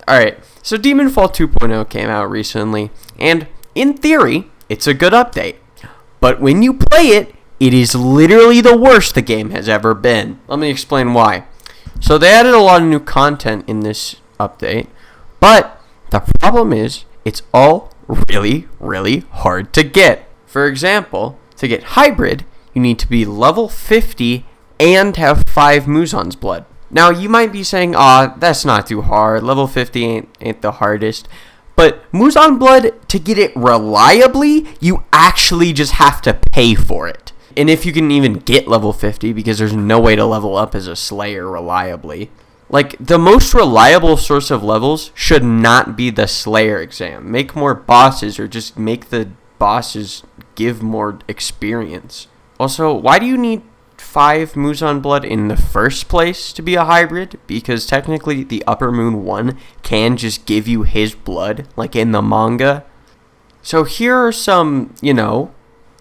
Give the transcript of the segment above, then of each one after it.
Alright, so Demonfall 2.0 came out recently, and in theory, it's a good update. But when you play it, it is literally the worst the game has ever been. Let me explain why. So they added a lot of new content in this update, but the problem is, it's all really, really hard to get. For example, to get hybrid, you need to be level 50 and have 5 Muzan's blood. Now, you might be saying, that's not too hard. Level 50 ain't the hardest. But Muzan blood, to get it reliably, you actually just have to pay for it. And if you can even get level 50, because there's no way to level up as a Slayer reliably. Like, the most reliable source of levels should not be the Slayer exam. Make more bosses, or just make the bosses give more experience. Also, why do you need 5 Muzan blood in the first place to be a hybrid? Because technically the Upper Moon 1 can just give you his blood, like in the manga. So here are some,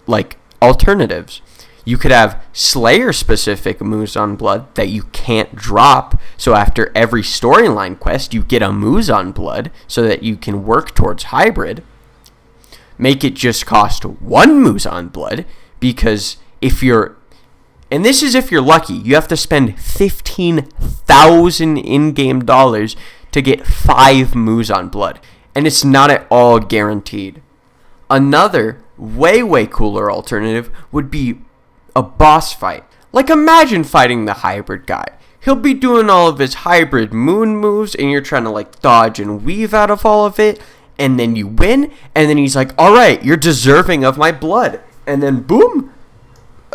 like alternatives. You could have Slayer specific Muzan blood that you can't drop, so after every storyline quest you get a Muzan blood so that you can work towards hybrid. Make it just cost 1 Muzan blood, because and this is if you're lucky, you have to spend 15,000 in-game dollars to get 5 Muzan blood. And it's not at all guaranteed. Another way cooler alternative would be a boss fight. Like, imagine fighting the hybrid guy. He'll be doing all of his hybrid moon moves, and you're trying to like dodge and weave out of all of it. And then you win, and then he's like, alright, you're deserving of my blood. And then boom!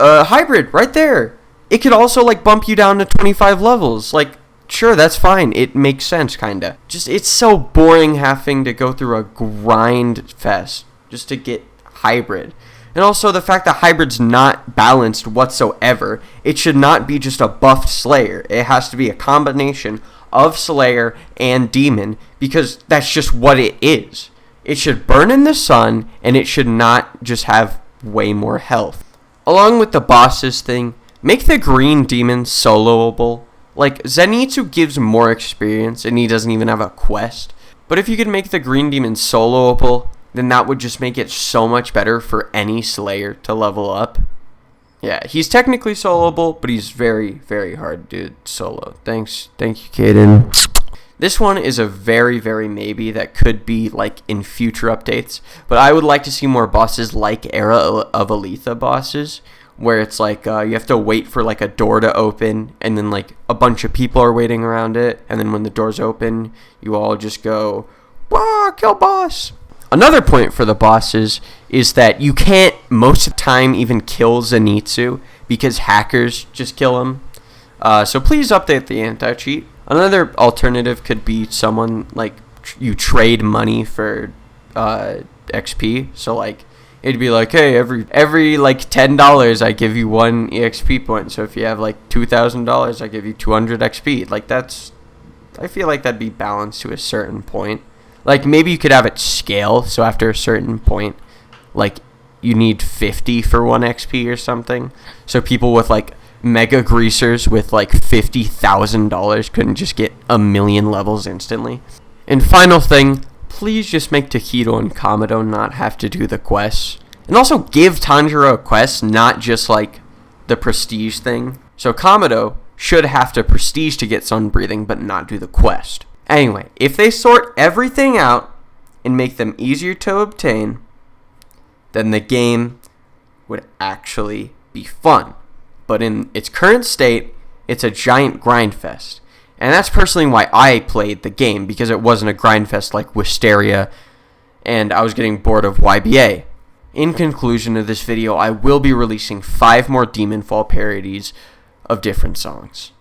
Hybrid, right there. It could also, like, bump you down to 25 levels. Like, sure, that's fine. It makes sense, kinda. Just, it's so boring having to go through a grind fest just to get hybrid. And also, the fact that hybrid's not balanced whatsoever. It should not be just a buffed Slayer. It has to be a combination of Slayer and Demon, because that's just what it is. It should burn in the sun, and it should not just have way more health. Along with the bosses thing, make the green demon soloable. Like, Zenitsu gives more experience, and he doesn't even have a quest. But if you could make the green demon soloable, then that would just make it so much better for any Slayer to level up. Yeah, he's technically soloable, but he's very, very hard to solo. Thank you, Kaden. This one is a very, very maybe that could be, like, in future updates. But I would like to see more bosses like Era of Aletha bosses, where it's like, you have to wait for, like, a door to open, and then, like, a bunch of people are waiting around it, and then when the doors open, you all just go, wah, kill boss! Another point for the bosses is that you can't, most of the time, even kill Zenitsu, because hackers just kill him. So please update the anti-cheat. Another alternative could be someone, like, you trade money for XP. So, like, it'd be like, hey, every like, $10, I give you 1 EXP point. So if you have, like, $2,000, I give you 200 XP. Like, I feel like that'd be balanced to a certain point. Like, maybe you could have it scale, so after a certain point, like, you need 50 for 1 XP or something. So people with, like, mega greasers with, like, $50,000 couldn't just get 1,000,000 levels instantly. And final thing, please just make Takedo and Kamado not have to do the quests. And also give Tanjiro a quest, not just, like, the prestige thing. So Kamado should have to prestige to get sun breathing, but not do the quest. Anyway, if they sort everything out and make them easier to obtain, then the game would actually be fun. But in its current state, it's a giant grind fest. And that's personally why I played the game, because it wasn't a grind fest like Wisteria, and I was getting bored of YBA. In conclusion of this video, I will be releasing 5 more Demonfall parodies of different songs.